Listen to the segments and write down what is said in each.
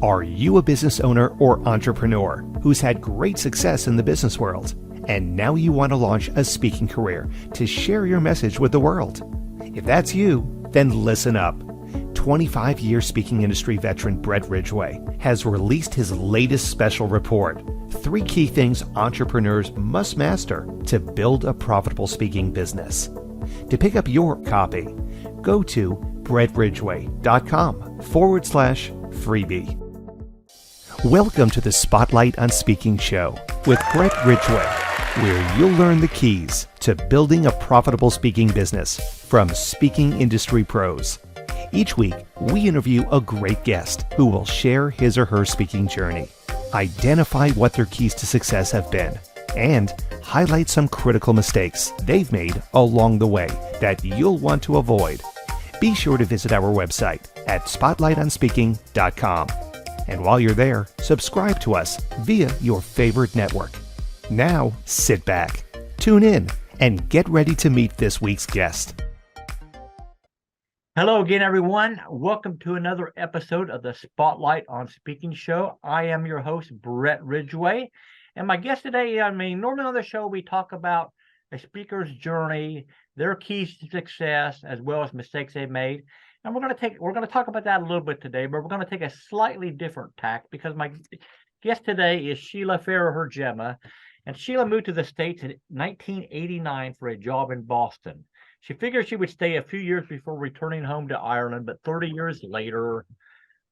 Are you a business owner or entrepreneur who's had great success in the business world, and now you want to launch a speaking career to share your message with the world? If that's you, then listen up. 25-year speaking industry veteran Brett Ridgway has released his latest special report, 3 key things entrepreneurs must master to build a profitable speaking business. To pick up your copy, go to brettridgway.com/freebie. Welcome to the Spotlight on Speaking show with Brett Ridgway, where you'll learn the keys to building a profitable speaking business from speaking industry pros. Each week, we interview a great guest who will share his or her speaking journey, identify what their keys to success have been, and highlight some critical mistakes they've made along the way that you'll want to avoid. Be sure to visit our website at spotlightonspeaking.com. And while you're there, subscribe to us via your favorite network. Now, sit back, tune in, and get ready to meet this week's guest. Hello again, everyone. Welcome to another episode of the Spotlight on Speaking show. I am your host, Brett Ridgway. And my guest today, normally on the show, we talk about a speaker's journey, their keys to success, as well as mistakes they've made. And we're going to talk about that a little bit today, but we're going to take a slightly different tack because my guest today is Sheila Farragher-Gemma. And Sheila moved to the States in 1989 for a job in Boston. She figured she would stay a few years before returning home to Ireland, but 30 years later,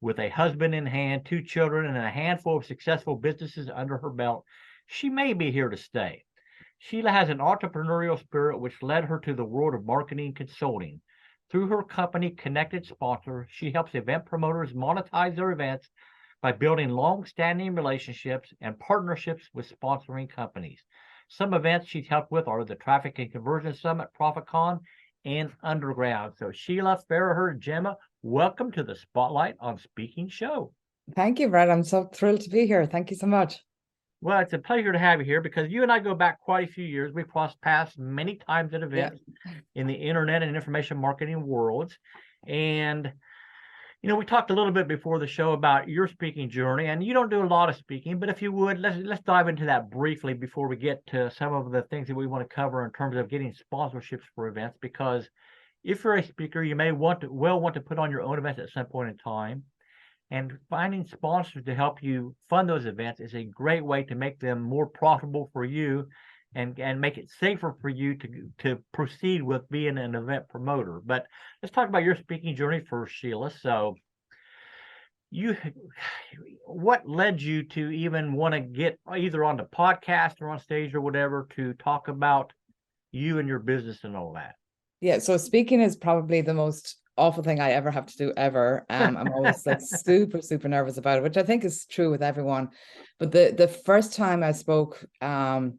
with a husband in hand, 2 children, and a handful of successful businesses under her belt, she may be here to stay. Sheila has an entrepreneurial spirit which led her to the world of marketing consulting. Through her company, Connected Sponsor, she helps event promoters monetize their events by building long-standing relationships and partnerships with sponsoring companies. Some events she's helped with are the Traffic and Conversion Summit, ProfitCon, and Underground. So Sheila Farragher-Gemma, welcome to the Spotlight on Speaking show. Thank you, Brett. I'm so thrilled to be here. Thank you so much. Well, it's a pleasure to have you here because you and I go back quite a few years. We've crossed paths many times at events in the internet and information marketing worlds. And, we talked a little bit before the show about your speaking journey, and you don't do a lot of speaking, but if you would, let's dive into that briefly before we get to some of the things that we want to cover in terms of getting sponsorships for events, because if you're a speaker, you may want to put on your own events at some point in time. And finding sponsors to help you fund those events is a great way to make them more profitable for you and make it safer for you to proceed with being an event promoter. But let's talk about your speaking journey first, Sheila. So what led you to even want to get either on the podcast or on stage or whatever to talk about you and your business and all that? Yeah, so speaking is probably the most awful thing I ever have to do ever. I'm always like super nervous about it, which I think is true with everyone. But the first time I spoke, I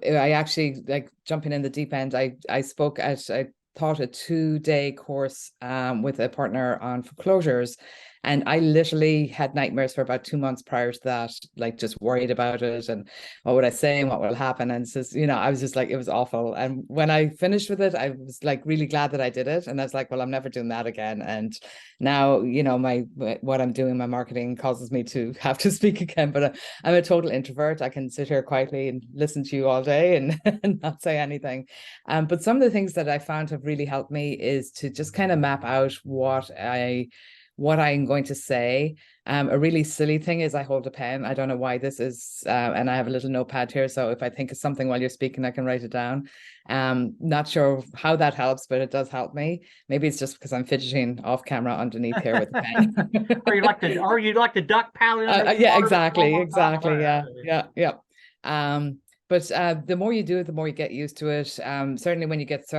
actually, like, jumping in the deep end, I spoke at, I taught a 2-day course with a partner on foreclosures. And I literally had nightmares for about 2 months prior to that, like just worried about it and what would I say and what will happen. And so, I was just like, it was awful. And when I finished with it, I was like really glad that I did it. And I was like, well, I'm never doing that again. And now, what I'm doing, my marketing causes me to have to speak again, but I'm a total introvert. I can sit here quietly and listen to you all day and not say anything. But some of the things that I found have really helped me is to just kind of map out what I'm going to say. A really silly thing is I hold a pen. I don't know why this is, and I have a little notepad here. So if I think of something while you're speaking, I can write it down. Not sure how that helps, but it does help me. Maybe it's just because I'm fidgeting off camera underneath here with the pen. Or you like the duck paddling? Yeah, exactly. Yeah. But the more you do it, the more you get used to it. Certainly when you get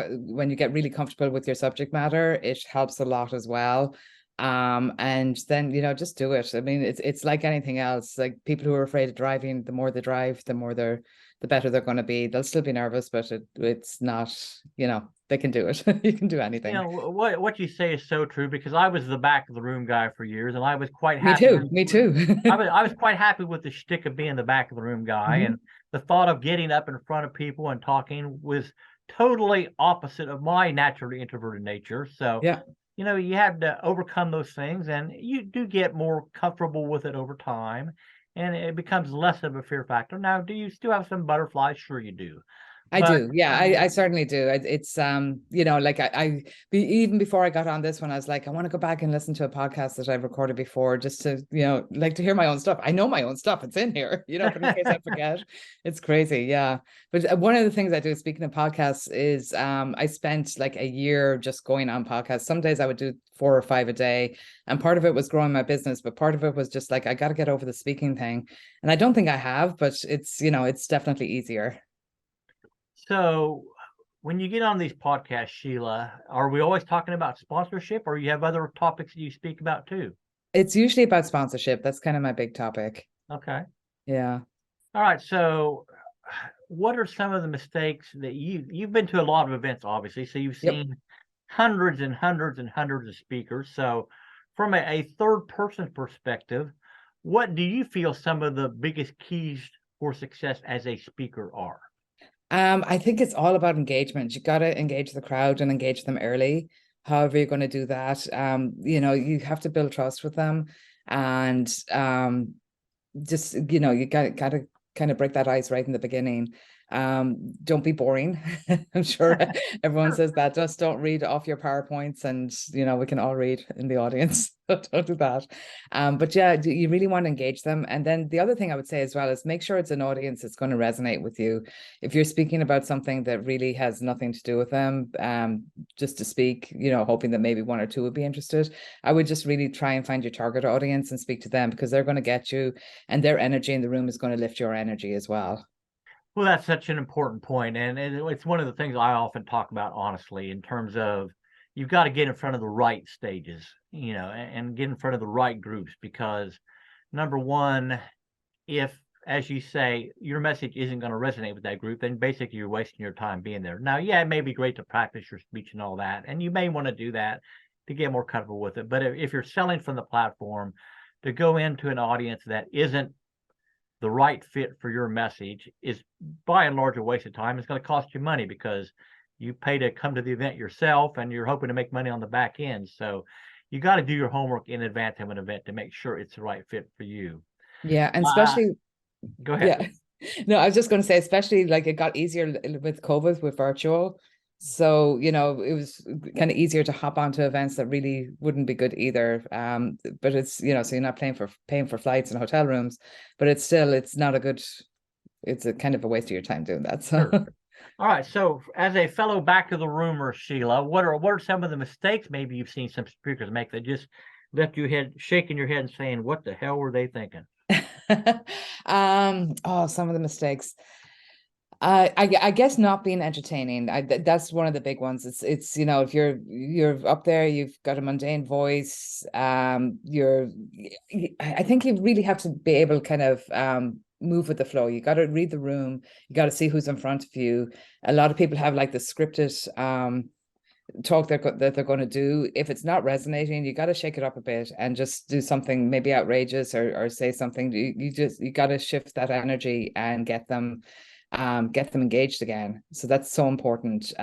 really comfortable with your subject matter, it helps a lot as well. And then, just do it. I mean, it's like anything else. Like people who are afraid of driving, the more they drive, the better they're going to be. They'll still be nervous, but it's not, they can do it. You can do anything. What you say is so true, because I was the back of the room guy for years, and I was quite happy. Me too. I was quite happy with the shtick of being the back of the room guy, and the thought of getting up in front of people and talking was totally opposite of my naturally introverted nature. So yeah. you have to overcome those things, and you do get more comfortable with it over time, and it becomes less of a fear factor. Now, do you still have some butterflies? Sure you do. I But do. Yeah, I certainly do. It's like even before I got on this one, I was like, I want to go back and listen to a podcast that I've recorded before just to, like to hear my own stuff. I know my own stuff. It's in here, but in case I forget, it's crazy. Yeah. But one of the things I do, speaking of podcasts, is I spent like a year just going on podcasts. Some days I would do 4 or 5 a day. And part of it was growing my business, but part of it was just like, I got to get over the speaking thing. And I don't think I have, but it's definitely easier. So when you get on these podcasts, Sheila, are we always talking about sponsorship, or you have other topics that you speak about too? It's usually about sponsorship. That's kind of my big topic. Okay. Yeah. All right. So what are some of the mistakes that you've been to a lot of events, obviously, so you've seen hundreds and hundreds and hundreds of speakers. So from a third person perspective, what do you feel some of the biggest keys for success as a speaker are? I think it's all about engagement. You got to engage the crowd and engage them early. However, you're going to do that. You have to build trust with them, and just you got to kind of break that ice right in the beginning. Don't be boring. I'm sure everyone says that. Just don't read off your PowerPoints, and we can all read in the audience. So don't do that. But yeah, you really want to engage them. And then the other thing I would say as well is make sure it's an audience that's going to resonate with you. If you're speaking about something that really has nothing to do with them, just to speak, hoping that maybe 1 or 2 would be interested, I would just really try and find your target audience and speak to them, because they're going to get you, and their energy in the room is going to lift your energy as well. Well, that's such an important point, and it's one of the things I often talk about, honestly, in terms of you've got to get in front of the right stages, and get in front of the right groups, because number one, if, as you say, your message isn't going to resonate with that group, then basically you're wasting your time being there. Now, yeah, it may be great to practice your speech and all that, and you may want to do that to get more comfortable with it. But if you're selling from the platform, to go into an audience that isn't the right fit for your message is by and large a waste of time. It's going to cost you money because you pay to come to the event yourself, and you're hoping to make money on the back end. So you got to do your homework in advance of an event to make sure it's the right fit for you. Yeah, and especially go ahead. Yeah. No, I was just going to say, especially like it got easier with COVID, with virtual. So, it was kind of easier to hop onto events that really wouldn't be good either. But it's, so you're not paying for flights and hotel rooms, but it's not it's a kind of a waste of your time doing that. So. Sure. All right. So as a fellow back of the roomer, Sheila, what are some of the mistakes maybe you've seen some speakers make that just left you shaking your head and saying, what the hell were they thinking? Some of the mistakes. I guess not being entertaining. That's one of the big ones. It's if you're up there, you've got a mundane voice. I think you really have to be able to kind of move with the flow. You got to read the room. You got to see who's in front of you. A lot of people have like the scripted talk that they're going to do. If it's not resonating, you got to shake it up a bit and just do something maybe outrageous or say something. You got to shift that energy and get them engaged again. So that's so important.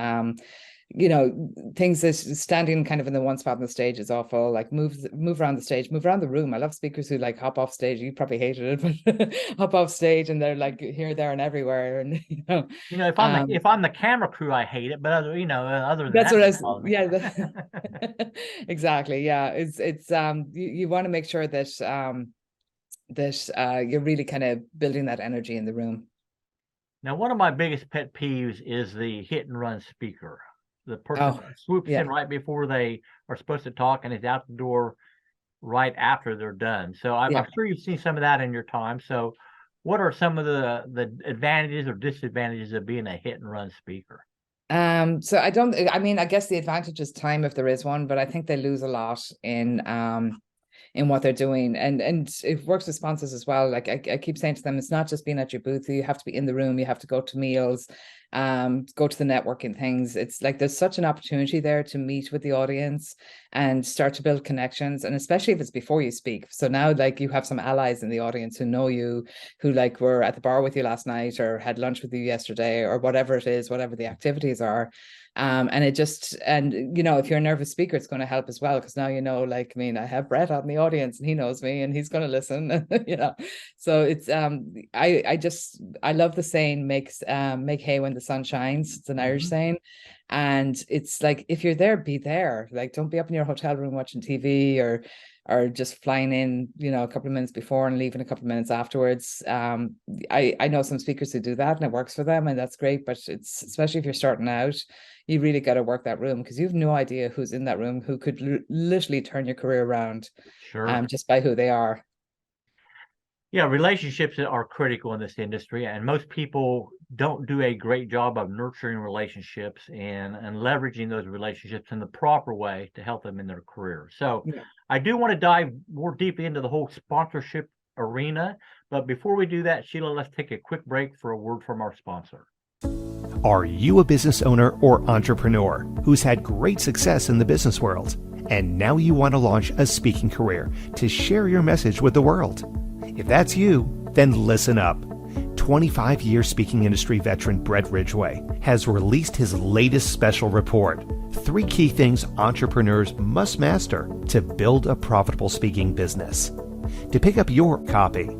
Things that standing kind of in the one spot on the stage is awful. Like move around the stage, move around the room. I love speakers who like hop off stage. You probably hated it, but hop off stage and they're like here, there, and everywhere. And if I'm the camera crew, I hate it. But other than that's that, what exactly. Yeah, it's you want to make sure that you're really kind of building that energy in the room. Now, one of my biggest pet peeves is the hit and run speaker. The person swoops in right before they are supposed to talk and is out the door right after they're done. So I'm sure you've seen some of that in your time. So what are some of the advantages or disadvantages of being a hit and run speaker? So I guess the advantage is time if there is one, but I think they lose a lot in what they're doing, and it works with sponsors as well. Like I keep saying to them, it's not just being at your booth. You have to be in the room. You have to go to meals. go to the networking things. It's like there's such an opportunity there to meet with the audience and start to build connections, and especially if it's before you speak. So now like you have some allies in the audience who know you, who like were at the bar with you last night or had lunch with you yesterday or whatever it is, whatever the activities are. And it just, and you know, if you're a nervous speaker, it's going to help as well, because now you know, like, I mean, I have Brett out in the audience and he knows me and he's going to listen, you know. So it's I love the saying, make hay when the sun shines. It's an Irish saying. And it's like, if you're there, be there. Like, don't be up in your hotel room watching TV or just flying in, you know, a couple of minutes before and leaving a couple of minutes afterwards. I know some speakers who do that and it works for them, and that's great. But it's, especially if you're starting out, you really got to work that room, because you've no idea who's in that room who could literally turn your career around. Sure. Just by who they are. Yeah, relationships are critical in this industry, and most people don't do a great job of nurturing relationships and leveraging those relationships in the proper way to help them in their career. So Yeah. I do want to dive more deeply into the whole sponsorship arena. But before we do that, Sheila, let's take a quick break for a word from our sponsor. Are you a business owner or entrepreneur who's had great success in the business world, and now you want to launch a speaking career to share your message with the world? If that's you, then listen up. 25-year speaking industry veteran Brett Ridgway has released his latest special report, 3 key things entrepreneurs must master to build a profitable speaking business. To pick up your copy,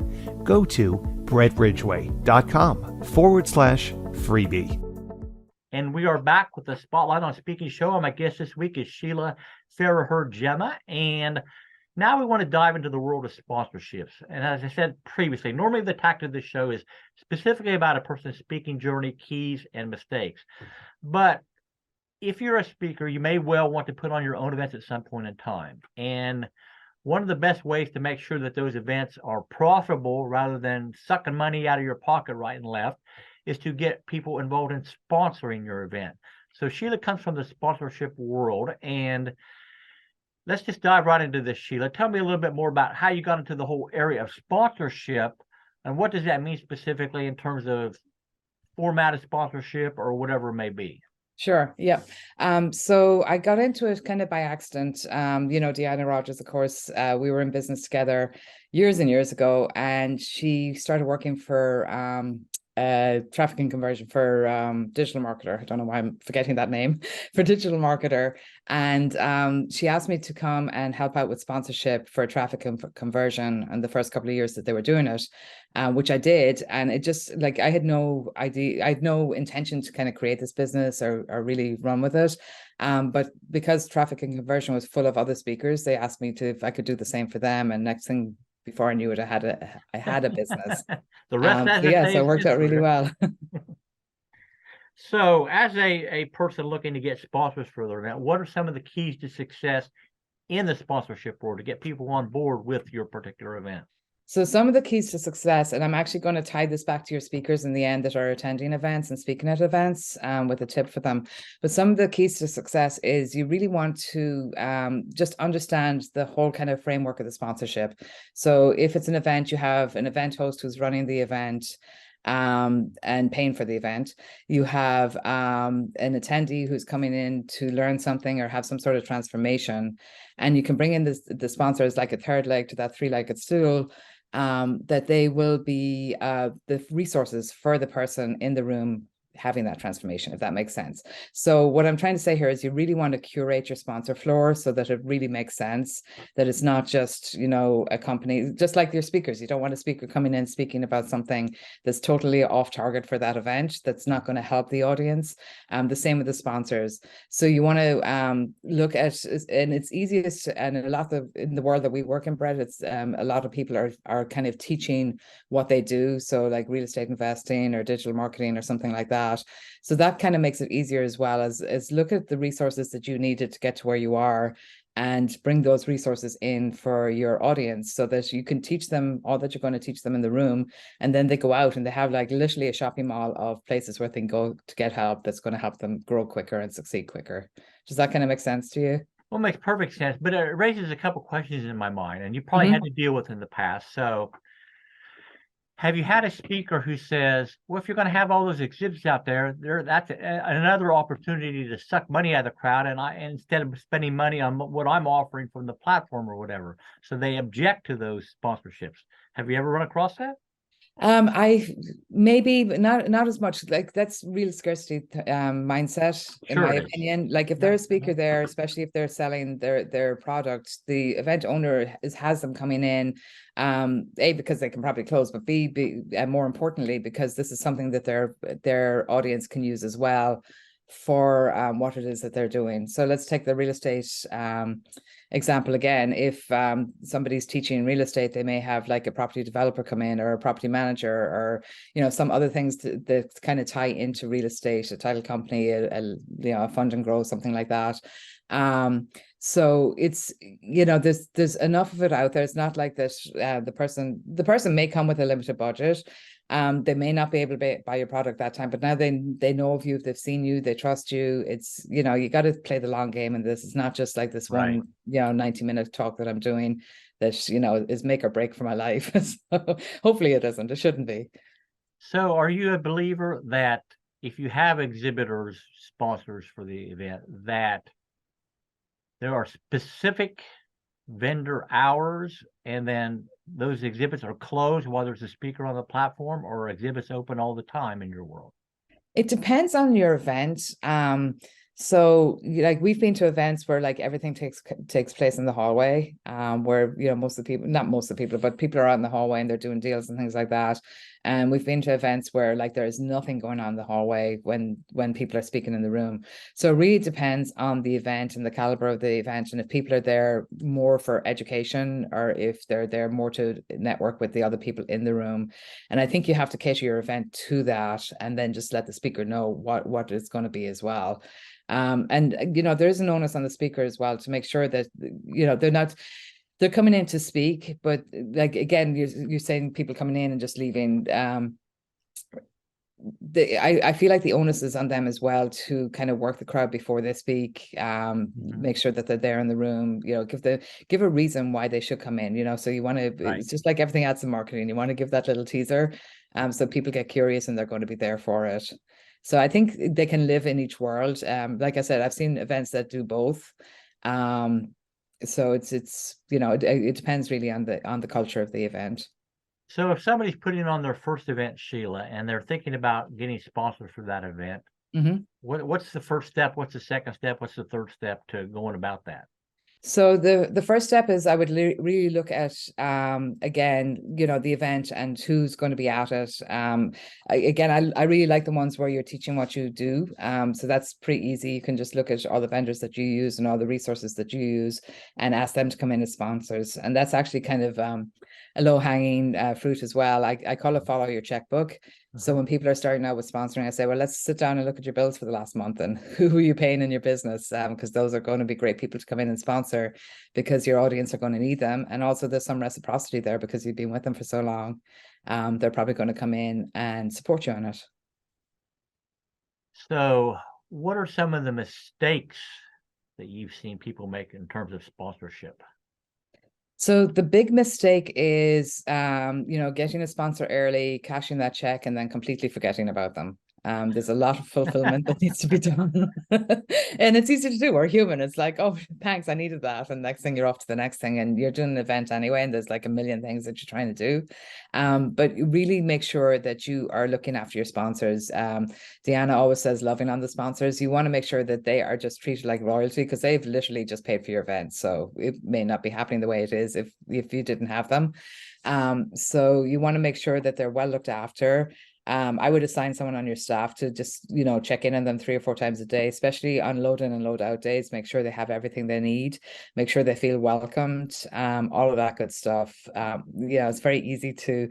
go to brettridgway.com/freebie. And we are back with the Spotlight on Speaking show. And my guest this week is Sheila Farragher-Gemma. And now we want to dive into the world of sponsorships. And as I said previously, normally the tactic of this show is specifically about a person's speaking journey, keys, and mistakes. But if you're a speaker, you may well want to put on your own events at some point in time. And one of the best ways to make sure that those events are profitable rather than sucking money out of your pocket right and left is to get people involved in sponsoring your event. So Sheila comes from the sponsorship world, and let's just dive right into this, Sheila. Tell me a little bit more about how you got into the whole area of sponsorship, and what does that mean specifically in terms of format of sponsorship or whatever it may be. Sure. Yeah. So I got into it kind of by accident. You know, Deanna Rogers, of course, we were in business together years and years ago, and she started working for traffic and conversion for digital marketer. I don't know why I'm forgetting that name, for digital marketer. And she asked me to come and help out with sponsorship for traffic and conversion in the first couple of years that they were doing it, which I did. And it just, like, I had no idea, I had no intention to kind of create this business or really run with it. But because traffic and conversion was full of other speakers, they asked me if I could do the same for them. And next thing, before I knew it, I had a business. The rest so it worked out really well. So as a person looking to get sponsors for their event, what are some of the keys to success in the sponsorship world to get people on board with your particular event? So some of the keys to success, and I'm actually going to tie this back to your speakers in the end that are attending events and speaking at events, with a tip for them. But some of the keys to success is you really want to just understand the whole kind of framework of the sponsorship. So if it's an event, you have an event host who's running the event and paying for the event. You have an attendee who's coming in to learn something or have some sort of transformation. And you can bring in the sponsor as like a third leg to that three-legged stool. That they will be the resources for the person in the room having that transformation, if that makes sense. So what I'm trying to say here is you really want to curate your sponsor floor so that it really makes sense, that it's not just, you know, a company, just like your speakers. You don't want a speaker coming in speaking about something that's totally off target for that event, that's not going to help the audience. The same with the sponsors. So you want to look at, and it's easiest, and a lot of, in the world that we work in, Brett, it's a lot of people are kind of teaching what they do. So like real estate investing or digital marketing or something like that. So that kind of makes it easier, as well as look at the resources that you needed to get to where you are and bring those resources in for your audience so that you can teach them all that you're going to teach them in the room. And then they go out and they have like literally a shopping mall of places where they can go to get help that's going to help them grow quicker and succeed quicker. Does that kind of make sense to you? Well, it makes perfect sense, but it raises a couple questions in my mind, and you probably had to deal with in the past. So Have you had a speaker who says, well, if you're going to have all those exhibits out there, that's another opportunity to suck money out of the crowd, and instead of spending money on what I'm offering from the platform or whatever, so they object to those sponsorships. Have you ever run across that? I maybe but not as much. Like that's real scarcity mindset, in Sure my it is. opinion. Like if Yeah. there's a speaker there, especially if they're selling their product, the event owner has them coming in, A, because they can probably close, but B, and more importantly, because this is something that their audience can use as well for what it is that they're doing. So let's take the real estate example again. If somebody's teaching real estate, they may have like a property developer come in, or a property manager, or some other things that kind of tie into real estate, a title company, a fund and grow, something like that. So it's there's enough of it out there. It's not like that the person may come with a limited budget. They may not be able to buy your product that time, but now they know of you, they've seen you, they trust you. It's you got to play the long game in this. It's not just like this Right. one 90-minute talk that I'm doing that is make or break for my life. So hopefully it isn't. It shouldn't be. So are you a believer that if you have exhibitors, sponsors for the event, that there are specific vendor hours, and then those exhibits are closed while there's a speaker on the platform, or are exhibits open all the time in your world? It depends on your event. So like we've been to events where like everything takes place in the hallway, where most of the people, not most of the people, but people are out in the hallway and they're doing deals and things like that. And we've been to events where like there is nothing going on in the hallway when people are speaking in the room. So it really depends on the event and the caliber of the event, and if people are there more for education, or if they're there more to network with the other people in the room. And I think you have to cater your event to that, and then just let the speaker know what it's going to be as well. And there is an onus on the speaker as well to make sure that they're coming in to speak, but like again, you're saying people coming in and just leaving. I feel like the onus is on them as well to kind of work the crowd before they speak. Make sure that they're there in the room. Give a reason why they should come in. So you want to. Right. It's just like everything else in marketing. You want to give that little teaser, so people get curious and they're going to be there for it. So I think they can live in each world. Like I said, I've seen events that do both. So it depends really on the culture of the event. So if somebody's putting on their first event, Sheila, and they're thinking about getting sponsors for that event, what's the first step? What's the second step? What's the third step to going about that? So the first step is I would really look at again the event and who's going to be at it. I really like the ones where you're teaching what you do. So that's pretty easy. You can just look at all the vendors that you use and all the resources that you use and ask them to come in as sponsors. And that's actually kind of a low-hanging fruit as well. I call it follow your checkbook. So when people are starting out with sponsoring, I say, well, let's sit down and look at your bills for the last month and who are you paying in your business? Because those are going to be great people to come in and sponsor, because your audience are going to need them. And also there's some reciprocity there because you've been with them for so long. They're probably going to come in and support you on it. So what are some of the mistakes that you've seen people make in terms of sponsorship? So the big mistake is, getting a sponsor early, cashing that check, and then completely forgetting about them. There's a lot of fulfillment that needs to be done. And it's easy to do. We're human. It's like, oh, thanks, I needed that. And next thing you're off to the next thing, and you're doing an event anyway, and there's like a million things that you're trying to do. But really make sure that you are looking after your sponsors. Deanna always says loving on the sponsors. You want to make sure that they are just treated like royalty, because they've literally just paid for your event. So it may not be happening the way it is if you didn't have them. So you want to make sure that they're well looked after. I would assign someone on your staff to just, check in on them 3 or 4 times a day, especially on load in and load out days. Make sure they have everything they need, make sure they feel welcomed, all of that good stuff. It's very easy to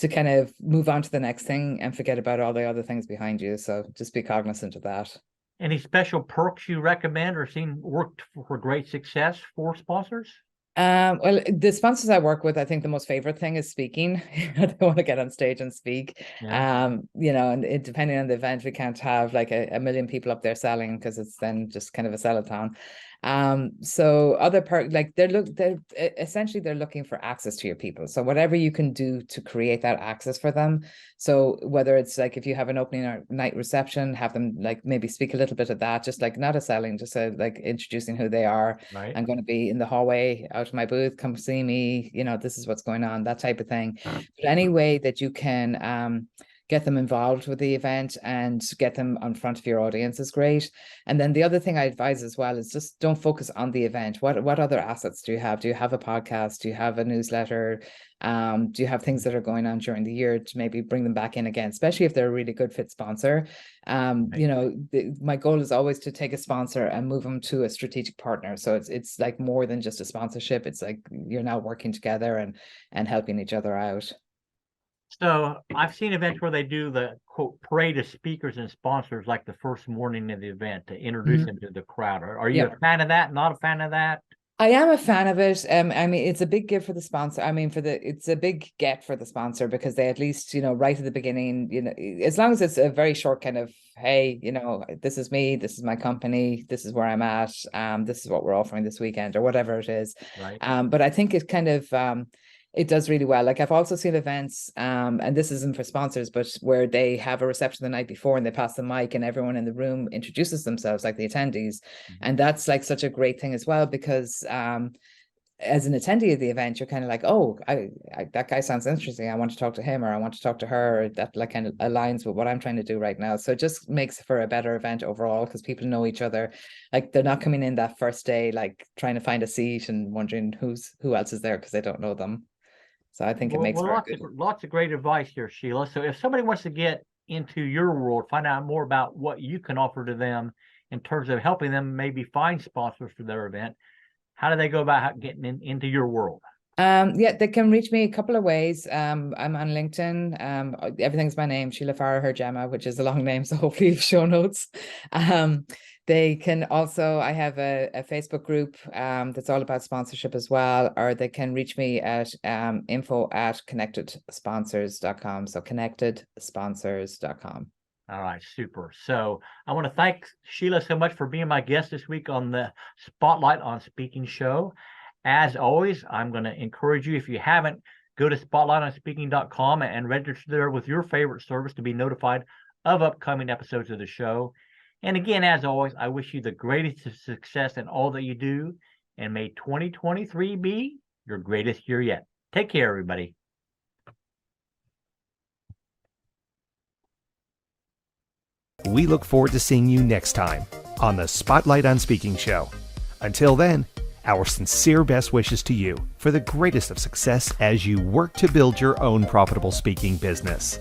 kind of move on to the next thing and forget about all the other things behind you. So just be cognizant of that. Any special perks you recommend or seen worked for great success for sponsors? Well, the sponsors I work with, I think the most favorite thing is speaking. They want to get on stage and speak. Yeah. And depending on the event, we can't have like a million people up there selling, because it's then just kind of a sell-a-thon. So like they're essentially they're looking for access to your people. So whatever you can do to create that access for them. So whether it's like if you have an opening night reception, have them like maybe speak a little bit of that, just like not a selling, just like introducing who they are. Right. I'm going to be in the hallway out of my booth. Come see me. This is what's going on. That type of thing. But any way that you can get them involved with the event and get them in front of your audience is great. And then the other thing I advise as well is just don't focus on the event. What other assets do you have? Do you have a podcast? Do you have a newsletter? Do you have things that are going on during the year to maybe bring them back in again, especially if they're a really good fit sponsor? My goal is always to take a sponsor and move them to a strategic partner. So it's like more than just a sponsorship. It's like you're now working together and helping each other out. So I've seen events where they do the quote parade of speakers and sponsors like the first morning of the event to introduce them to the crowd. Are you a fan of that? Not a fan of that? I am a fan of it. I mean, it's a big give for the sponsor. I mean, it's a big get for the sponsor because they at least, right at the beginning, as long as it's a very short kind of, hey, this is me, this is my company, this is where I'm at, this is what we're offering this weekend or whatever it is. Right. But I think it kind of, it does really well. Like I've also seen events, and this isn't for sponsors, but where they have a reception the night before and they pass the mic and everyone in the room introduces themselves, like the attendees. And that's like such a great thing as well, because as an attendee of the event, you're kind of like, oh, that guy sounds interesting. I want to talk to him, or I want to talk to her. Or that like kind of aligns with what I'm trying to do right now. So it just makes for a better event overall because people know each other. Like they're not coming in that first day, like trying to find a seat and wondering who else is there because they don't know them. So I think it makes lots of great advice here, Sheila. So if somebody wants to get into your world, find out more about what you can offer to them in terms of helping them maybe find sponsors for their event, how do they go about getting into your world? They can reach me a couple of ways. I'm on LinkedIn. Everything's my name, Sheila Farragher-Gemma, which is a long name, so hopefully you have show notes. They can also, I have a Facebook group that's all about sponsorship as well, or they can reach me at info@connectedsponsors.com. So connectedsponsors.com. All right, super. So I want to thank Sheila so much for being my guest this week on the Spotlight on Speaking show. As always, I'm going to encourage you, if you haven't, go to spotlightonspeaking.com and register there with your favorite service to be notified of upcoming episodes of the show. And again, as always, I wish you the greatest success in all that you do, and may 2023 be your greatest year yet. Take care, everybody. We look forward to seeing you next time on the Spotlight on Speaking show. Until then, our sincere best wishes to you for the greatest of success as you work to build your own profitable speaking business.